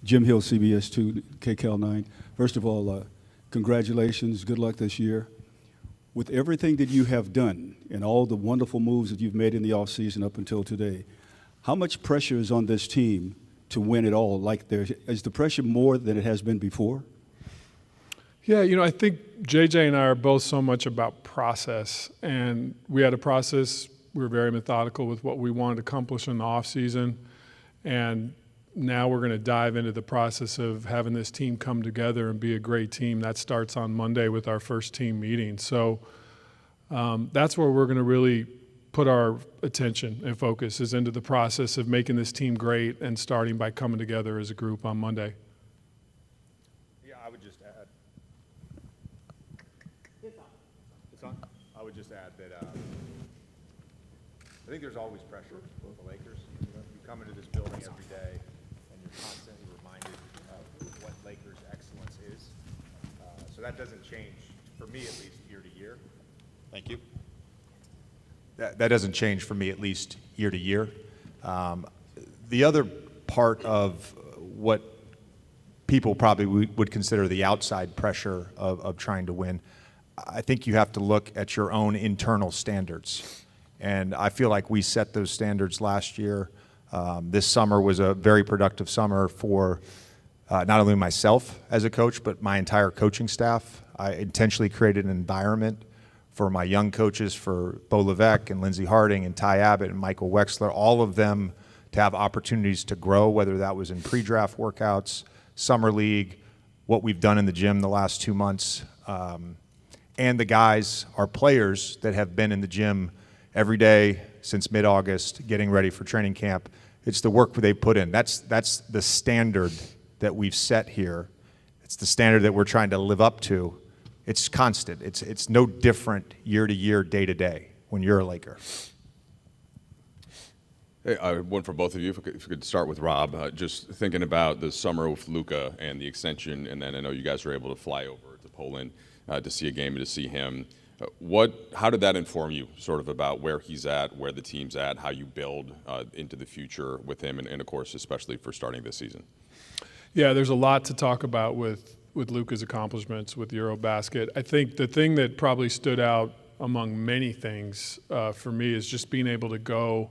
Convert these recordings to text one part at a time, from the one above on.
Jim Hill, CBS2, KCAL9. First of all, congratulations. Good luck this year. With everything that you have done and all the wonderful moves that you've made in the offseason up until today, how much pressure is on this team to win it all? Is the pressure more than it has been before? Yeah, I think JJ and I are both so much about process, and we had a process. We were very methodical with what we wanted to accomplish in the offseason, and now we're going to dive into the process of having this team come together and be a great team. That starts on Monday with our first team meeting. So that's where we're going to really put our attention and focus is into the process of making this team great and starting by coming together as a group on Monday. Yeah, I would just add. It's on. I would just add that I think there's always pressure with the Lakers. You come into this building every day, and you're constantly reminded of what Lakers excellence is. So that doesn't change, for me at least, year to year. Thank you. That doesn't change for me at least year to year. The other part of what people probably would consider the outside pressure of trying to win, I think you have to look at your own internal standards. And I feel like we set those standards last year. This summer was a very productive summer for not only myself as a coach, but my entire coaching staff. I intentionally created an environment for my young coaches, for Bo Levesque and Lindsey Harding and Ty Abbott and Michael Wexler, all of them to have opportunities to grow, whether that was in pre-draft workouts, summer league, what we've done in the gym the last 2 months. And the guys, our players that have been in the gym every day since mid-August, getting ready for training camp. It's the work they put in. That's the standard that we've set here. It's the standard that we're trying to live up to. It's constant. It's no different year to year, day to day when you're a Laker. Hey, one for both of you. If we could start with Rob, just thinking about the summer with Luka and the extension, and then I know you guys were able to fly over to Poland to see a game and to see him. How did that inform you, sort of about where he's at, where the team's at, how you build into the future with him, and of course, especially for starting this season? Yeah, there's a lot to talk about with Luka's accomplishments with Eurobasket. I think the thing that probably stood out among many things for me is just being able to go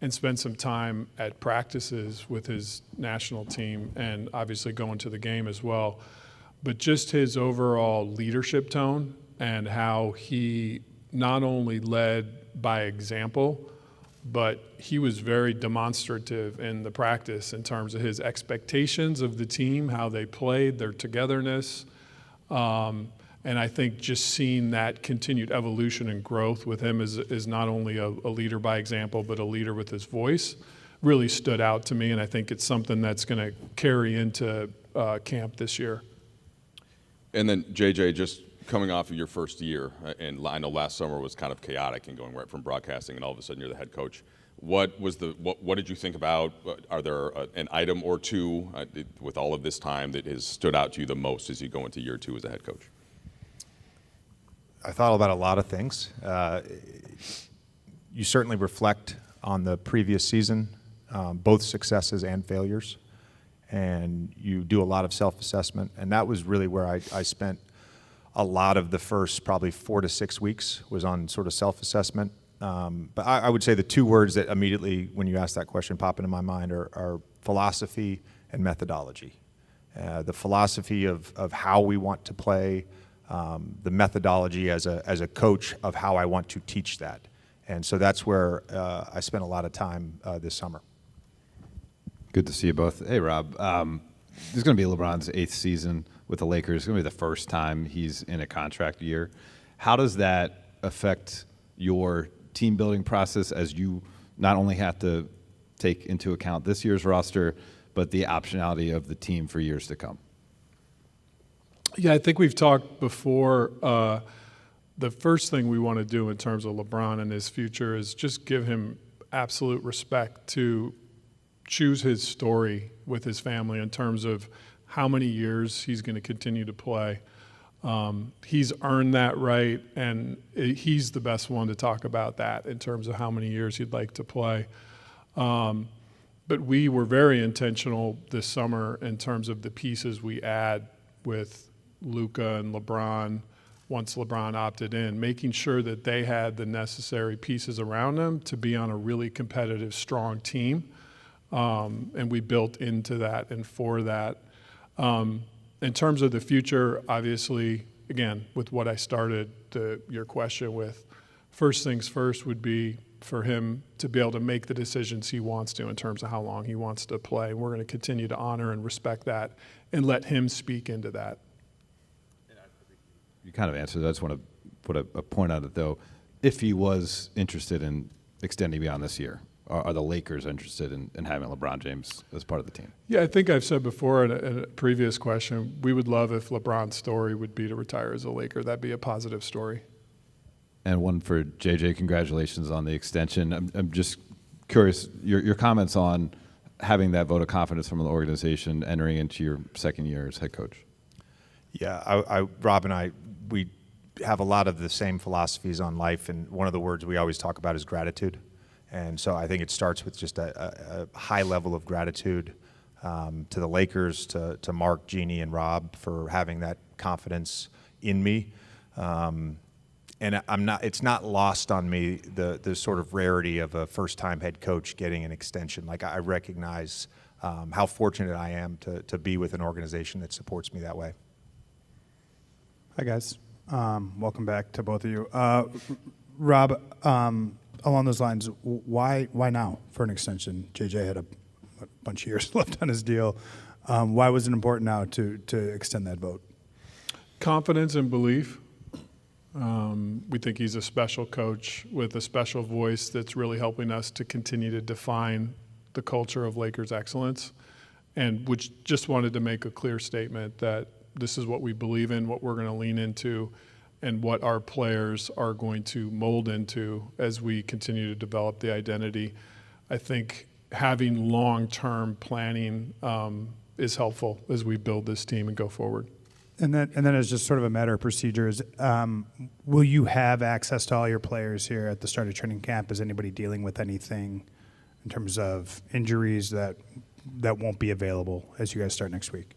and spend some time at practices with his national team and obviously going to the game as well. But just his overall leadership tone and how he not only led by example, but he was very demonstrative in the practice in terms of his expectations of the team, how they played, their togetherness. And I think just seeing that continued evolution and growth with him as not only a leader by example, but a leader with his voice really stood out to me. And I think it's something that's going to carry into camp this year. And then, JJ, just coming off of your first year, and I know last summer was kind of chaotic and going right from broadcasting, and all of a sudden you're the head coach. What did you think about? Are there an item or two with all of this time that has stood out to you the most as you go into year two as a head coach? I thought about a lot of things. You certainly reflect on the previous season, both successes and failures, and you do a lot of self-assessment, and that was really where I spent a lot of the first probably 4 to 6 weeks was on sort of self-assessment. But I would say the two words that immediately, when you ask that question, pop into my mind are philosophy and methodology. The philosophy of how we want to play, the methodology as a coach of how I want to teach that. And so that's where I spent a lot of time this summer. Good to see you both. Hey, Rob. This is going to be LeBron's 8th season with the Lakers. It's going to be the first time he's in a contract year. How does that affect your team building process as you not only have to take into account this year's roster, but the optionality of the team for years to come? Yeah, I think we've talked before. The first thing we want to do in terms of LeBron and his future is just give him absolute respect to choose his story with his family in terms of how many years he's going to continue to play. He's earned that right, and he's the best one to talk about that in terms of how many years he'd like to play. But But we were very intentional this summer in terms of the pieces we add with Luka and LeBron, once LeBron opted in, making sure that they had the necessary pieces around them to be on a really competitive, strong team. And we built into that and for that. In terms of the future, obviously, again, with what I started your question with, first things first would be for him to be able to make the decisions he wants to in terms of how long he wants to play. And we're going to continue to honor and respect that and let him speak into that. You kind of answered. I just want to put a point on it, though. If he was interested in extending beyond this year, are the Lakers interested in having LeBron James as part of the team? Yeah, I think I've said before in a previous question, we would love if LeBron's story would be to retire as a Laker. That'd be a positive story. And one for JJ, congratulations on the extension. I'm just curious, your comments on having that vote of confidence from the organization entering into your second year as head coach. Yeah, Rob and I, we have a lot of the same philosophies on life, and one of the words we always talk about is gratitude. And so I think it starts with just a high level of gratitude to the Lakers, to Mark, Jeannie, and Rob for having that confidence in me. And it's not lost on me the sort of rarity of a first-time head coach getting an extension. Like, I recognize how fortunate I am to be with an organization that supports me that way. Hi, guys. Welcome back to both of you. Rob, along those lines, why now for an extension? JJ had a bunch of years left on his deal. Why was it important now to extend that vote? Confidence and belief. We think he's a special coach with a special voice that's really helping us to continue to define the culture of Lakers excellence, and which just wanted to make a clear statement that this is what we believe in, what we're going to lean into, and what our players are going to mold into as we continue to develop the identity. I think having long-term planning is helpful as we build this team and go forward. And then as just sort of a matter of procedures, will you have access to all your players here at the start of training camp? Is anybody dealing with anything in terms of injuries that won't be available as you guys start next week?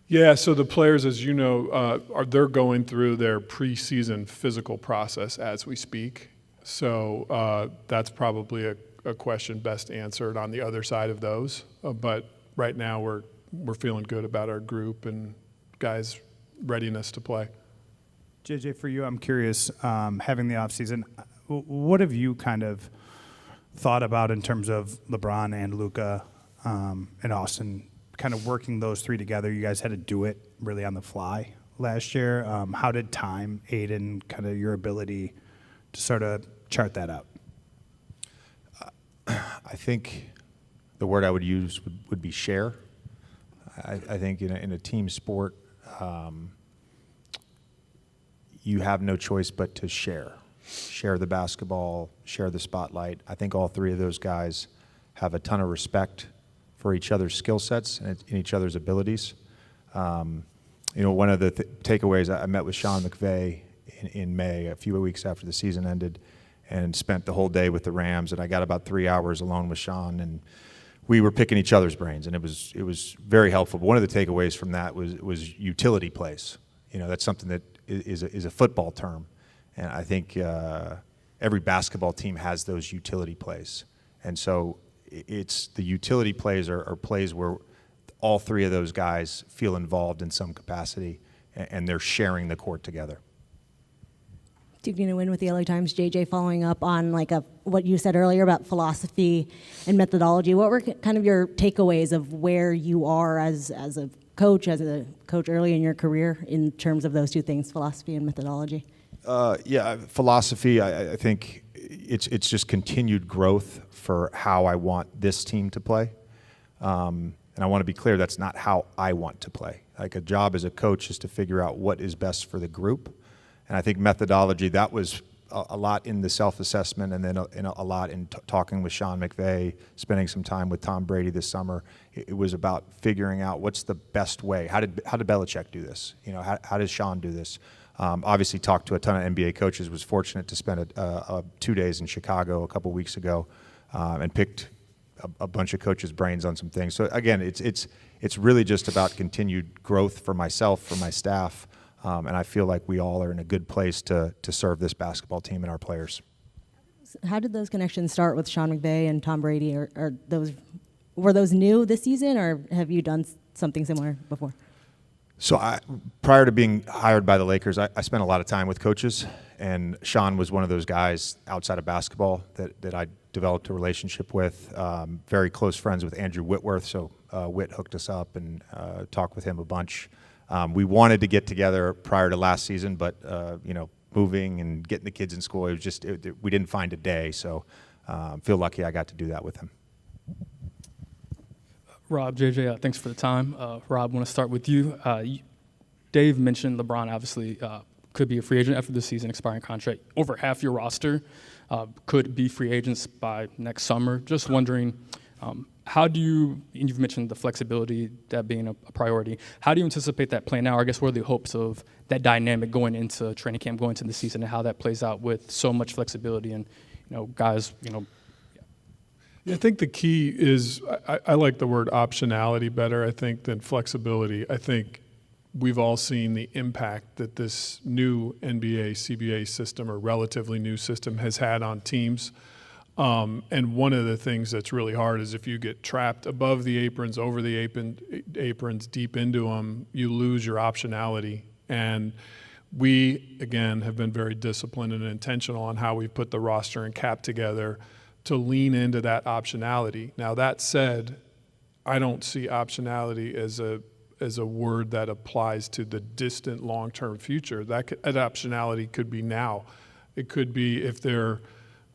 Yeah, so the players, as you know, they're going through their preseason physical process as we speak. So that's probably a question best answered on the other side of those. But right now we're feeling good about our group and guys' readiness to play. JJ, for you, I'm curious, having the offseason, what have you kind of thought about in terms of LeBron and Luka and Austin, kind of working those three together? You guys had to do it really on the fly last year. How did time aid in kind of your ability to sort of chart that out? I think the word I would use would be share. I think in a team sport, you have no choice but to share the basketball, share the spotlight. I think all three of those guys have a ton of respect for each other's skill sets and each other's abilities. One of the takeaways, I met with Sean McVay in May, a few weeks after the season ended, and spent the whole day with the Rams, and I got about 3 hours alone with Sean, and we were picking each other's brains, and it was very helpful. But one of the takeaways from that was utility plays. That's something that is a football term, and I think every basketball team has those utility plays. And so it's the utility plays are plays where all three of those guys feel involved in some capacity, and they're sharing the court together. Duke to win with the LA Times. JJ, following up on what you said earlier about philosophy and methodology, what were kind of your takeaways of where you are as a coach early in your career in terms of those two things, philosophy and methodology? Philosophy, I think it's just continued growth for how I want this team to play. And I want to be clear, that's not how I want to play. Like, a job as a coach is to figure out what is best for the group. And I think methodology, that was a lot in the self-assessment, and then a lot in talking with Sean McVay, spending some time with Tom Brady this summer. It was about figuring out what's the best way. How did Belichick do this? How does Sean do this? Obviously talked to a ton of NBA coaches, was fortunate to spend 2 days in Chicago a couple weeks ago, and picked a bunch of coaches' brains on some things. So again, it's really just about continued growth for myself, for my staff, and I feel like we all are in a good place to serve this basketball team and our players. How did those connections start with Sean McVay and Tom Brady? Were those new this season, or have you done something similar before? So prior to being hired by the Lakers, I spent a lot of time with coaches, and Sean was one of those guys outside of basketball that I developed a relationship with. Very close friends with Andrew Whitworth, so Whit hooked us up and talked with him a bunch. We wanted to get together prior to last season, but moving and getting the kids in school, it was just we didn't find a day. So feel lucky I got to do that with him. Rob, JJ, thanks for the time. Rob, I want to start with you. Dave mentioned LeBron obviously could be a free agent after the season expiring contract. Over half your roster could be free agents by next summer. Just wondering, how do you, and you've mentioned the flexibility, that being a priority, how do you anticipate that playing out? I guess what are the hopes of that dynamic going into training camp, going into the season, and how that plays out with so much flexibility and, guys, Yeah, I think the key is, I like the word optionality better, I think, than flexibility. I think we've all seen the impact that this new NBA CBA system, or relatively new system, has had on teams. And one of the things that's really hard is if you get trapped above the aprons, over the aprons, deep into them, you lose your optionality. And we, again, have been very disciplined and intentional on how we put the roster and cap together to lean into that optionality. Now, that said, I don't see optionality as a word that applies to the distant long-term future. That optionality could be now. It could be if there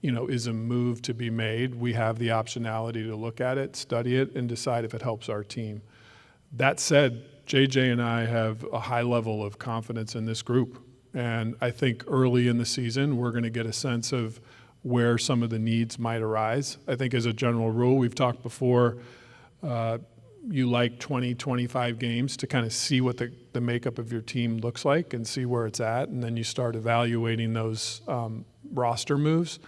is a move to be made, we have the optionality to look at it, study it, and decide if it helps our team. That said, JJ and I have a high level of confidence in this group. And I think early in the season, we're going to get a sense of where some of the needs might arise. I think as a general rule, we've talked before, you like 20, 25 games to kind of see what the makeup of your team looks like and see where it's at, and then you start evaluating those roster moves.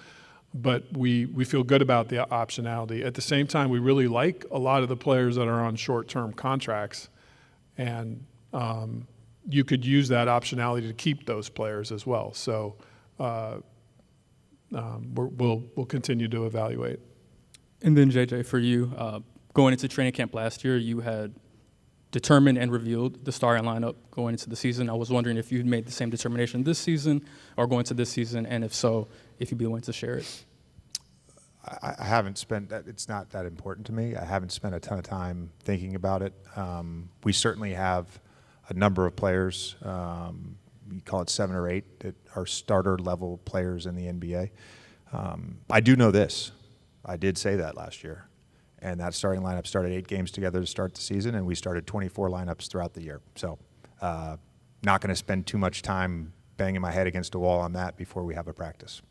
But we feel good about the optionality. At the same time, we really like a lot of the players that are on short-term contracts, and you could use that optionality to keep those players as well. So we'll continue to evaluate. And then JJ, for you, going into training camp last year, you had determined and revealed the starting lineup going into the season. I was wondering if you'd made the same determination this season or going to this season, and if so, if you'd be willing to share it. I haven't spent that. It's not that important to me. I haven't spent a ton of time thinking about it. We certainly have a number of players, you call it 7 or 8, that are starter level players in the NBA. I do know this. I did say that last year. And that starting lineup started 8 games together to start the season, and we started 24 lineups throughout the year. So not going to spend too much time banging my head against a wall on that before we have a practice.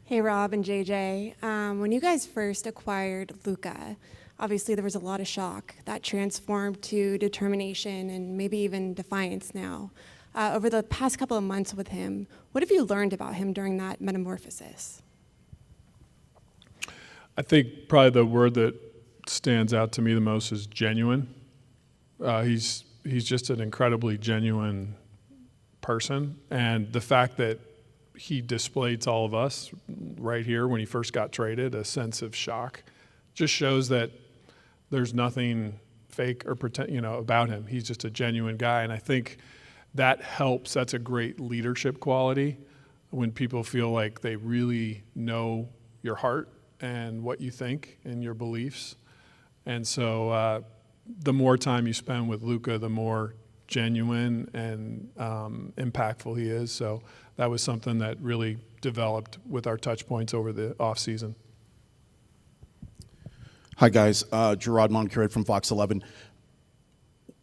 Hey, Rob and JJ. When you guys first acquired Luka, obviously there was a lot of shock. That transformed to determination and maybe even defiance now. Over the past couple of months with him, what have you learned about him during that metamorphosis? I think probably the word that stands out to me the most is genuine. He's just an incredibly genuine person, and the fact that he displayed to all of us right here when he first got traded a sense of shock just shows that there's nothing fake or pretend, about him. He's just a genuine guy, and I think that helps. That's a great leadership quality when people feel like they really know your heart and what you think and your beliefs. And so the more time you spend with Luka, the more genuine and impactful he is. So that was something that really developed with our touch points over the offseason. Hi, guys. Gerard Moncure from Fox 11.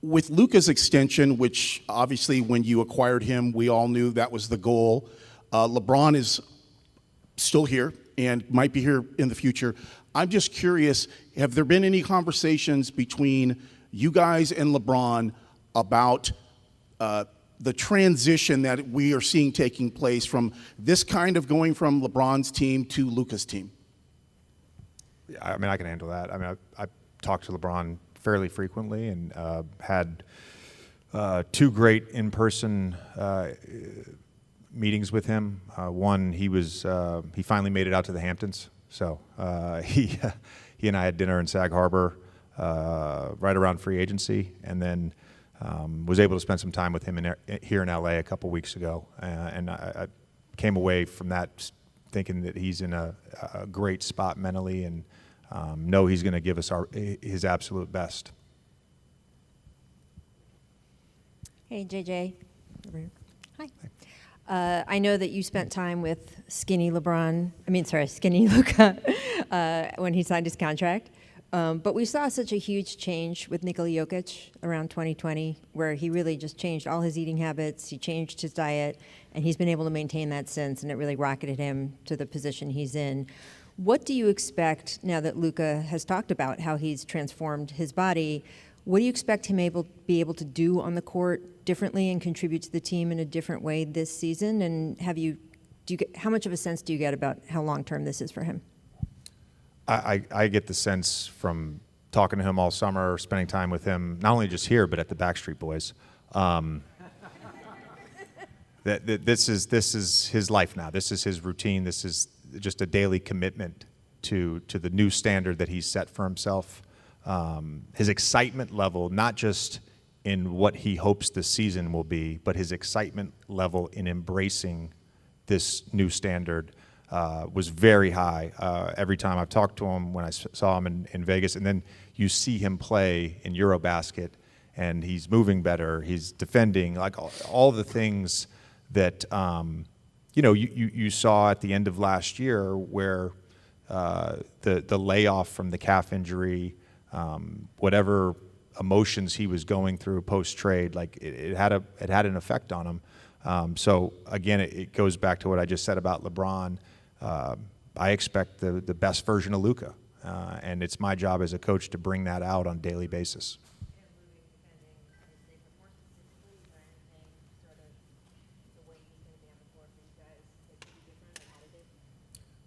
With Luka's extension, which obviously when you acquired him, we all knew that was the goal. LeBron is still here and might be here in the future. I'm just curious, have there been any conversations between you guys and LeBron about the transition that we are seeing taking place from this kind of going from LeBron's team to Luka's team? Yeah, I mean, I can handle that. I mean, I talked to LeBron fairly frequently and had two great in-person meetings with him. One, he finally made it out to the Hamptons, so he and I had dinner in Sag Harbor right around free agency, and then was able to spend some time with him here in LA a couple weeks ago, and I came away from that thinking that he's in a great spot mentally, and know he's going to give us his absolute best. Hey, JJ. Over here. Hi. I know that you spent time with skinny Luka when he signed his contract. But we saw such a huge change with Nikola Jokic around 2020, where he really just changed all his eating habits, he changed his diet, and he's been able to maintain that since, and it really rocketed him to the position he's in. What do you expect now that Luka has talked about how he's transformed his body? What do you expect him be able to do on the court differently and contribute to the team in a different way this season? And how much of a sense do you get about how long-term this is for him? I get the sense from talking to him all summer, spending time with him, not only just here, but at the Backstreet Boys, that this is his life now. This is his routine. This is just a daily commitment to the new standard that he's set for himself. His excitement level, not just in what he hopes the season will be, but his excitement level in embracing this new standard was very high. Every time I've talked to him, when I saw him in Vegas, and then you see him play in Eurobasket, and he's moving better, he's defending, like all the things that you saw at the end of last year, where the layoff from the calf injury, whatever emotions he was going through post-trade, like it had an effect on him. So again, it goes back to what I just said about LeBron. I expect the best version of Luka, and it's my job as a coach to bring that out on a daily basis.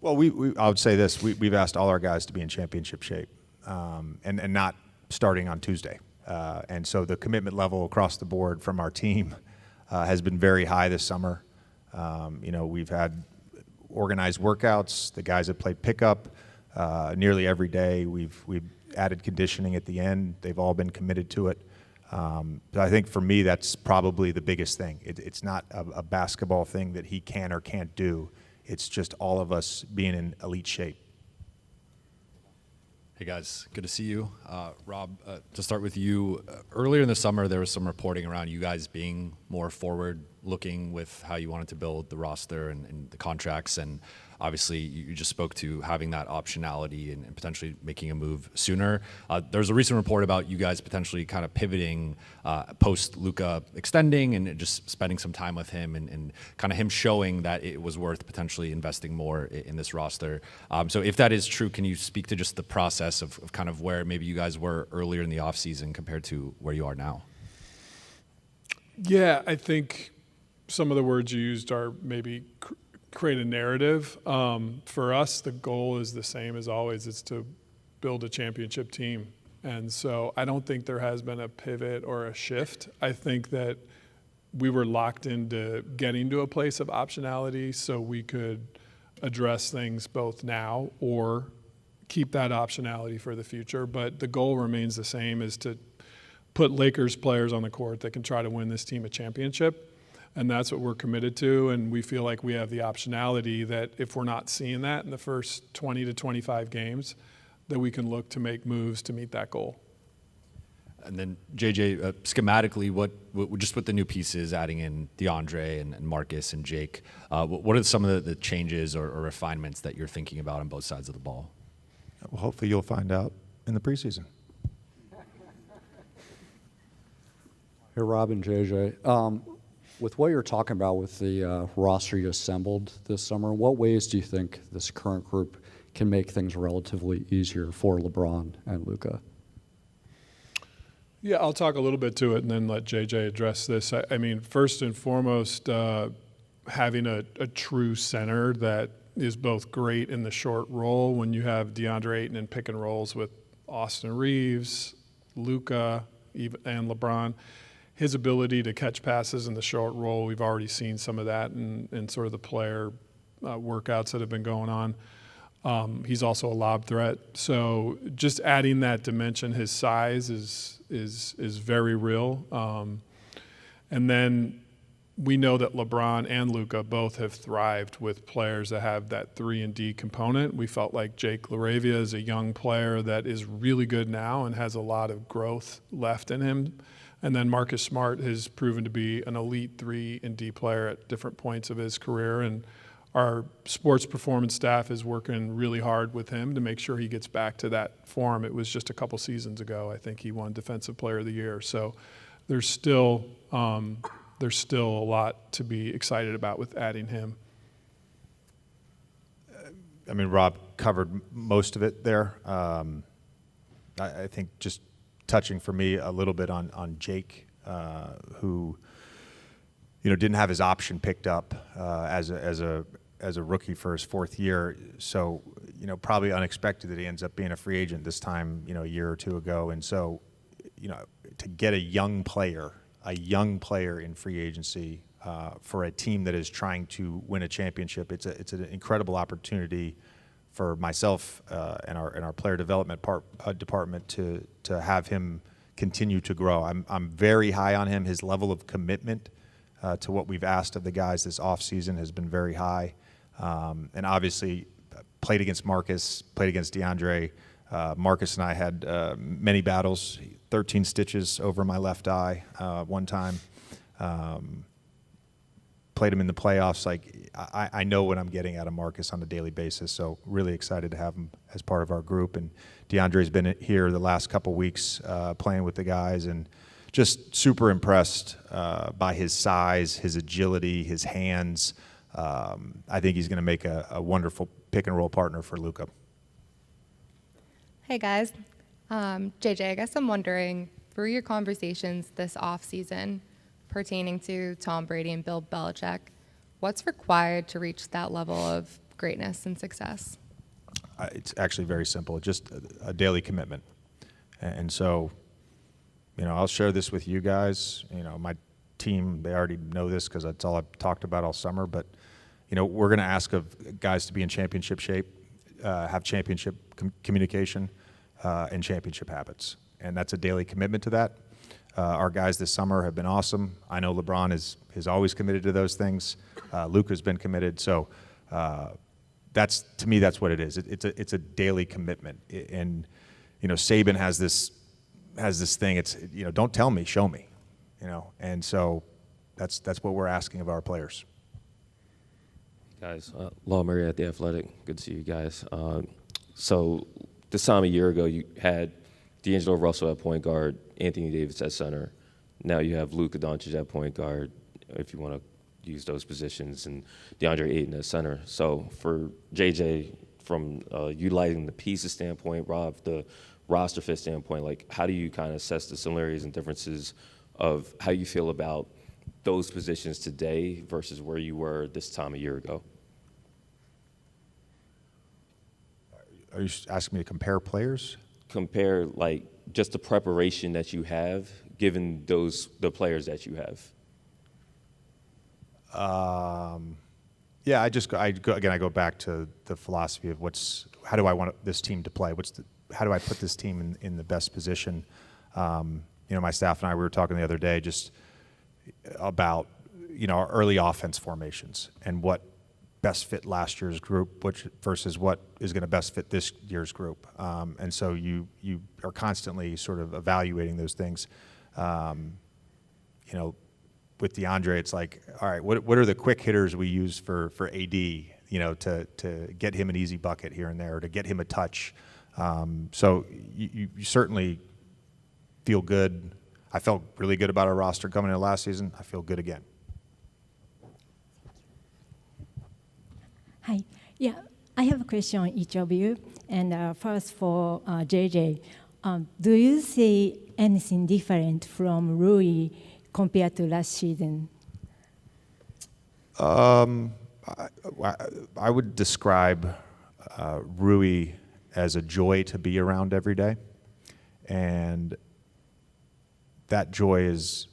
Well, I would say this: we've asked all our guys to be in championship shape, and not starting on Tuesday. And so the commitment level across the board from our team has been very high this summer. We've had organized workouts. The guys have played pickup nearly every day. We've added conditioning at the end. They've all been committed to it. I think for me, that's probably the biggest thing. It's not a basketball thing that he can or can't do. It's just all of us being in elite shape. Hey guys, good to see you. Rob, to start with you, earlier in the summer there was some reporting around you guys being more forward-looking with how you wanted to build the roster and the contracts, and obviously you just spoke to having that optionality and potentially making a move sooner. There's a recent report about you guys potentially kind of pivoting post-Luka extending and just spending some time with him and kind of him showing that it was worth potentially investing more in this roster. So if that is true, can you speak to just the process of kind of where maybe you guys were earlier in the offseason compared to where you are now? Yeah, I think some of the words you used are maybe create a narrative. For us, the goal is the same as always. It's to build a championship team. And so I don't think there has been a pivot or a shift. I think that we were locked into getting to a place of optionality so we could address things both now or keep that optionality for the future. But the goal remains the same, is to put Lakers players on the court that can try to win this team a championship. And that's what we're committed to, and we feel like we have the optionality that if we're not seeing that in the first 20 to 25 games, that we can look to make moves to meet that goal. And then, JJ, schematically, what just with the new pieces, adding in DeAndre and Marcus and Jake, what are some of the changes or refinements that you're thinking about on both sides of the ball? Well, hopefully you'll find out in the preseason. Hey, Rob and JJ. With what you're talking about with the roster you assembled this summer, what ways do you think this current group can make things relatively easier for LeBron and Luka? Yeah, I'll talk a little bit to it and then let JJ address this. I mean, first and foremost, having a true center that is both great in the short roll when you have DeAndre Ayton in pick and rolls with Austin Reeves, Luka, and LeBron. His ability to catch passes in the short roll, we've already seen some of that in sort of the player workouts that have been going on. He's also a lob threat. So just adding that dimension, his size is very real. And then we know that LeBron and Luka both have thrived with players that have that 3-and-D component. We felt like Jake LaRavia is a young player that is really good now and has a lot of growth left in him. And then Marcus Smart has proven to be an elite 3-and-D player at different points of his career. And our sports performance staff is working really hard with him to make sure he gets back to that form. It was just a couple seasons ago, I think he won Defensive Player of the Year. So there's still a lot to be excited about with adding him. I mean, Rob covered most of it there. I think just touching for me a little bit on Jake, who didn't have his option picked up as a rookie for his fourth year. So probably unexpected that he ends up being a free agent this time a year or two ago. And so to get a young player in free agency for a team that is trying to win a championship, it's an incredible opportunity for myself and our player development department to have him continue to grow. I'm very high on him. His level of commitment to what we've asked of the guys this offseason has been very high. And obviously played against Marcus, played against DeAndre. Marcus and I had many battles, 13 stitches over my left eye one time. Played him in the playoffs. I know what I'm getting out of Marcus on a daily basis, so really excited to have him as part of our group. And DeAndre's been here the last couple weeks playing with the guys, and just super impressed by his size, his agility, his hands. I think he's going to make a wonderful pick-and-roll partner for Luka. Hey, guys. JJ, I guess I'm wondering, through your conversations this offseason pertaining to Tom Brady and Bill Belichick, what's required to reach that level of greatness and success? It's actually very simple. It's just a daily commitment. And so, I'll share this with you guys. My team, they already know this because that's all I've talked about all summer. But, we're going to ask of guys to be in championship shape, have championship communication, and championship habits. And that's a daily commitment to that. Our guys this summer have been awesome. I know LeBron is always committed to those things. Luka's been committed. So to me, that's what it is. It's a daily commitment. And Saban has this thing. It's don't tell me, show me. And so that's what we're asking of our players. Guys, Law Murray at The Athletic. Good to see you guys. So this time a year ago, you had D'Angelo Russell at point guard, Anthony Davis at center. Now you have Luka Doncic at point guard, if you want to use those positions, and DeAndre Ayton at center. So for JJ, from utilizing the pieces standpoint, Rob, the roster fit standpoint, how do you kind of assess the similarities and differences of how you feel about those positions today versus where you were this time a year ago? Are you asking me to compare players? Compare just the preparation that you have, given the players that you have. Yeah, I go back to the philosophy of how do I want this team to play? How do I put this team in the best position? My staff and I, we were talking the other day just about our early offense formations and what best fit last year's group, versus what is going to best fit this year's group. And so you are constantly sort of evaluating those things. With DeAndre, it's like, all right, what are the quick hitters we use for AD, to get him an easy bucket here and there, or to get him a touch. So you certainly feel good. I felt really good about our roster coming into last season. I feel good again. Hi. Yeah, I have a question on each of you. And first for JJ, do you see anything different from Rui compared to last season? I would describe Rui as a joy to be around every day, and that joy is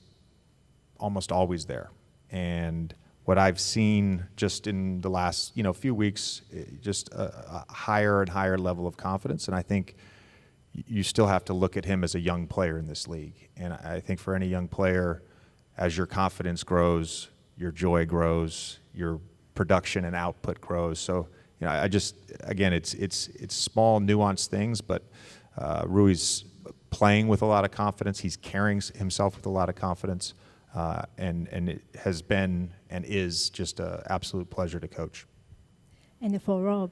almost always there. And what I've seen just in the last few weeks, just a higher and higher level of confidence. And I think you still have to look at him as a young player in this league. And I think for any young player, as your confidence grows, your joy grows, your production and output grows. So I just, again, it's small nuanced things, but Rui's playing with a lot of confidence. He's carrying himself with a lot of confidence. And it has been and is just an absolute pleasure to coach. And for Rob,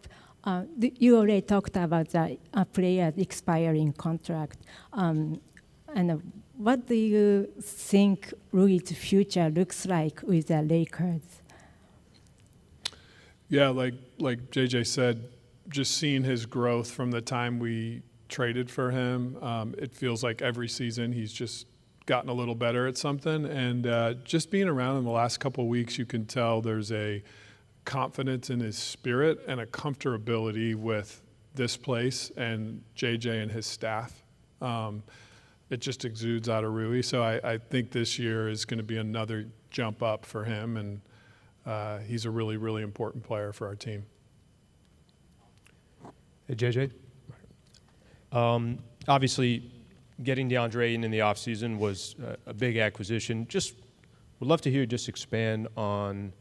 you already talked about the player's expiring contract. And what do you think Rui's future looks like with the Lakers? Yeah, like JJ said, just seeing his growth from the time we traded for him, it feels like every season he's just gotten a little better at something. And just being around in the last couple of weeks, you can tell there's a confidence in his spirit and a comfortability with this place and JJ and his staff. It just exudes out of Rui. So I think this year is going to be another jump up for him, and he's a really, really important player for our team. Hey, JJ. Obviously, getting DeAndre in the offseason was a big acquisition. Just would love to hear you just expand on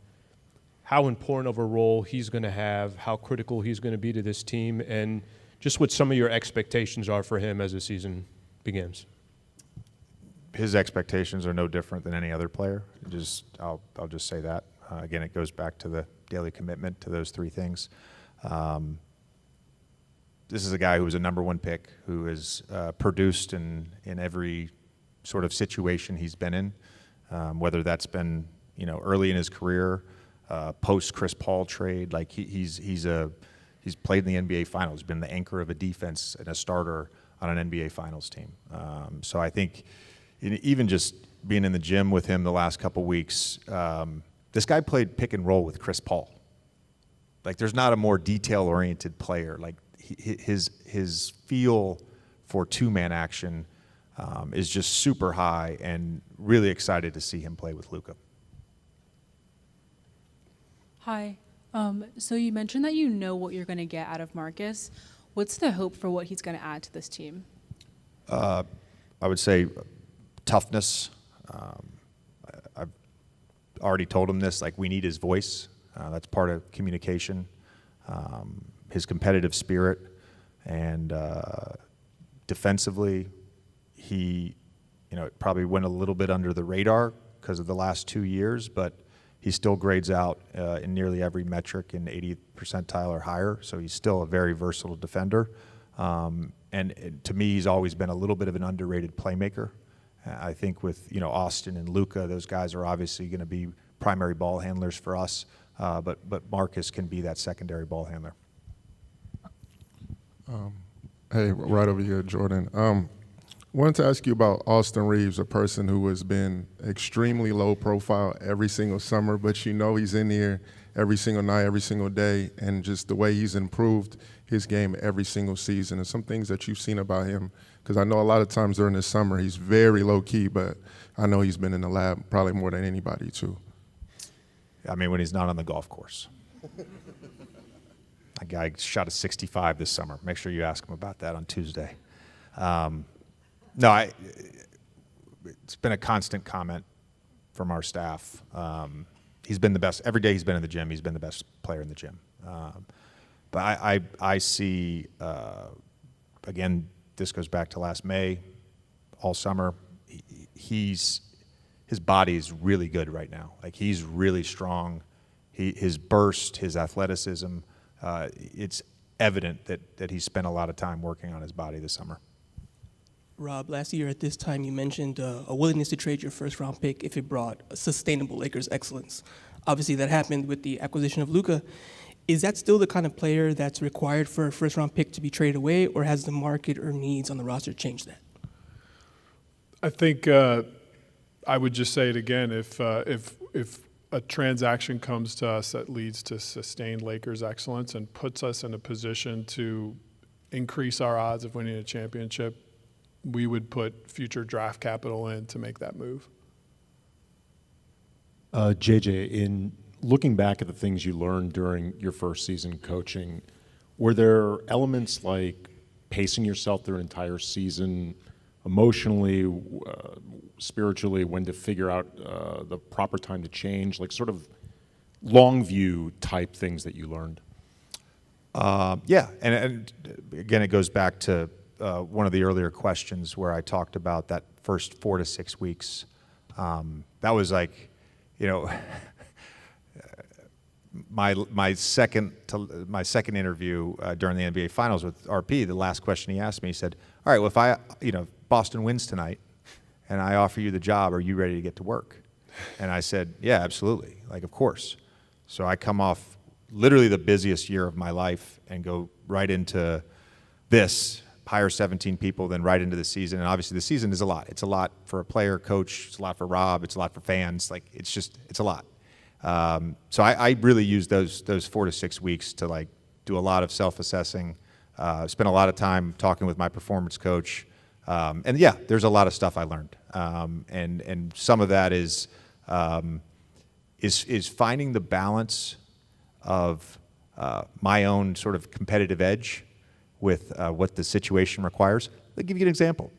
how important of a role he's going to have, how critical he's going to be to this team, and just what some of your expectations are for him as the season begins. His expectations are no different than any other player. I'll just say that. Again, it goes back to the daily commitment to those three things. This is a guy who was a #1 pick, who has produced in every sort of situation he's been in, whether that's been early in his career, post Chris Paul trade. Like he's played in the NBA Finals, been the anchor of a defense and a starter on an NBA Finals team. So I think even just being in the gym with him the last couple weeks, this guy played pick and roll with Chris Paul. Like there's not a more detail-oriented player. Like his feel for two-man action is just super high, and really excited to see him play with Luka. Hi. So you mentioned that you know what you're going to get out of Marcus. What's the hope for what he's going to add to this team? I would say toughness. I've already told him this. Like we need his voice. That's part of communication. His competitive spirit, and defensively, he, probably went a little bit under the radar because of the last 2 years, but he still grades out in nearly every metric in 80th percentile or higher. So he's still a very versatile defender. And to me, he's always been a little bit of an underrated playmaker. I think with Austin and Luka, those guys are obviously going to be primary ball handlers for us. But Marcus can be that secondary ball handler. Hey, right over here, Jordan. Wanted to ask you about Austin Reeves, a person who has been extremely low profile every single summer, but he's in here every single night, every single day, and just the way he's improved his game every single season, and some things that you've seen about him, because I know a lot of times during the summer he's very low key, but I know he's been in the lab probably more than anybody too. I mean, when he's not on the golf course. That guy shot a 65 this summer. Make sure you ask him about that on Tuesday. It's been a constant comment from our staff. He's been the best. Every day he's been in the gym, he's been the best player in the gym. But I see, again, this goes back to last May, all summer. His body is really good right now. Like he's really strong. His burst, his athleticism, it's evident that he spent a lot of time working on his body this summer. Rob, last year at this time you mentioned a willingness to trade your first-round pick if it brought a sustainable Lakers excellence. Obviously that happened with the acquisition of Luka. Is that still the kind of player that's required for a first-round pick to be traded away, or has the market or needs on the roster changed that? I think I would just say it again. If a transaction comes to us that leads to sustained Lakers excellence and puts us in a position to increase our odds of winning a championship, we would put future draft capital in to make that move. JJ, in looking back at the things you learned during your first season coaching, were there elements like pacing yourself through an entire season, emotionally, spiritually, when to figure out the proper time to change, like sort of long view type things that you learned? Yeah, and again, it goes back to one of the earlier questions where I talked about that first 4 to 6 weeks. That was like, you know, my second interview during the NBA Finals with RP. The last question he asked me, he said, "All right, well, if Boston wins tonight, and I offer you the job, are you ready to get to work?" And I said, "Yeah, absolutely. Like, of course." So I come off literally the busiest year of my life and go right into this, hire 17 people, then right into the season. And obviously the season is a lot. It's a lot for a player, coach, it's a lot for Rob, it's a lot for fans. Like, it's a lot. So I really used those 4 to 6 weeks to like do a lot of self-assessing, spent a lot of time talking with my performance coach. And yeah, there's a lot of stuff I learned. And some of that is finding the balance of my own sort of competitive edge with what the situation requires. I'll give you an example.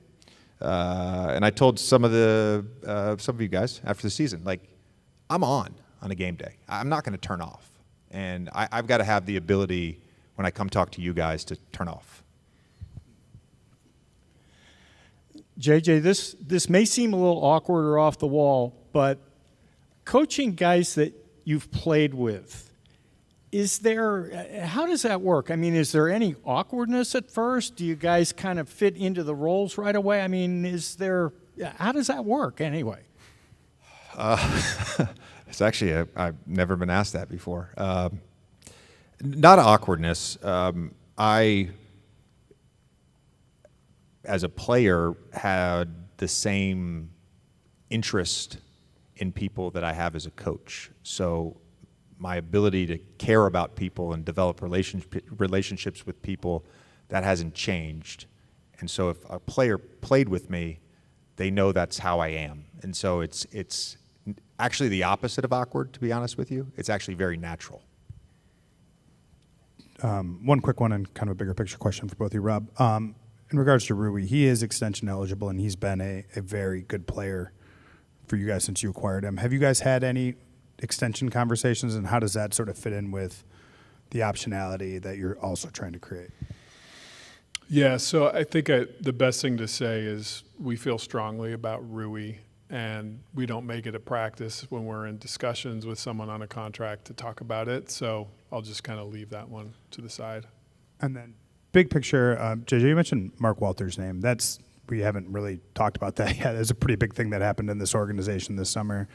And I told some of you guys after the season, like, I'm on a game day. I'm not going to turn off. And I've got to have the ability when I come talk to you guys to turn off. JJ, this may seem a little awkward or off the wall, but coaching guys that you've played with, how does that work? I mean, is there any awkwardness at first? Do you guys kind of fit into the roles right away? I mean, how does that work anyway? It's actually, I've never been asked that before. Not awkwardness. I, as a player, had the same interest in people that I have as a coach. So my ability to care about people and develop relationships with people, that hasn't changed. And so if a player played with me, they know that's how I am. And so it's actually the opposite of awkward, to be honest with you. It's actually very natural. One quick one and kind of a bigger picture question for both of you, Rob. In regards to Rui, he is extension eligible, and he's been a very good player for you guys since you acquired him. Have you guys had any extension conversations, and how does that sort of fit in with the optionality that you're also trying to create? Yeah, so I think the best thing to say is we feel strongly about Rui, and we don't make it a practice when we're in discussions with someone on a contract to talk about it. So I'll just kind of leave that one to the side. And then big picture, JJ, you mentioned Mark Walter's name. We haven't really talked about that yet. It's a pretty big thing that happened in this organization this summer.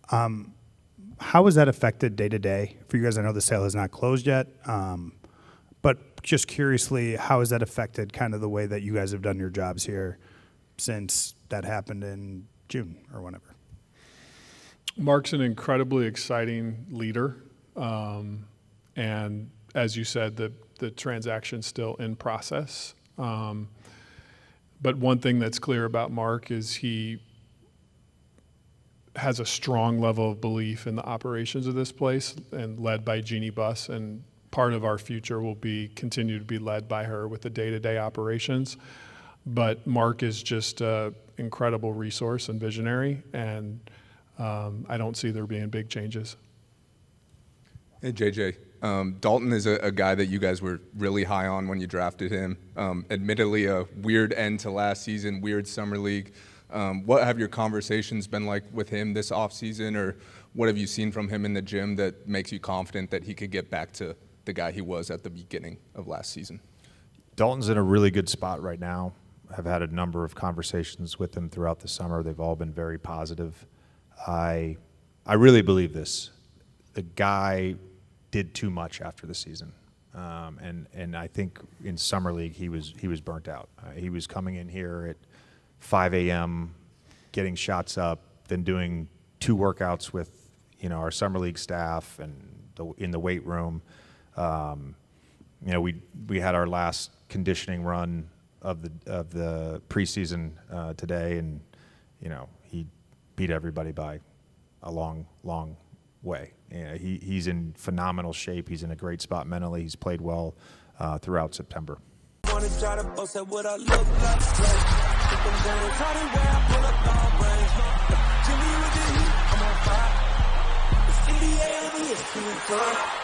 How has that affected day-to-day for you guys? I know the sale has not closed yet, but just curiously, how has that affected kind of the way that you guys have done your jobs here since that happened in June or whenever? Mark's an incredibly exciting leader. And as you said, the transaction's still in process. But one thing that's clear about Mark is he has a strong level of belief in the operations of this place, and led by Jeannie Buss, and part of our future will continue to be led by her with the day-to-day operations. But Mark is just an incredible resource and visionary, and I don't see there being big changes. Hey, JJ. Dalton is a guy that you guys were really high on when you drafted him. Admittedly, a weird end to last season, weird summer league. What have your conversations been like with him this offseason, or what have you seen from him in the gym that makes you confident that he could get back to the guy he was at the beginning of last season? Dalton's in a really good spot right now. I've had a number of conversations with him throughout the summer. They've all been very positive. I really believe this. The guy did too much after the season. And I think in summer league he was burnt out. He was coming in here at 5 a.m. getting shots up than doing 2 workouts with, our summer league staff and in the weight room. We had our last conditioning run of the preseason today, and he beat everybody by a long way. He's in phenomenal shape. He's in a great spot mentally. He's played well throughout September. Wanna try to boast at what I look like. Think I'm gonna try to wear, I pull up long range. Jimmy with the heat, I'm on fire. It's 88 over here,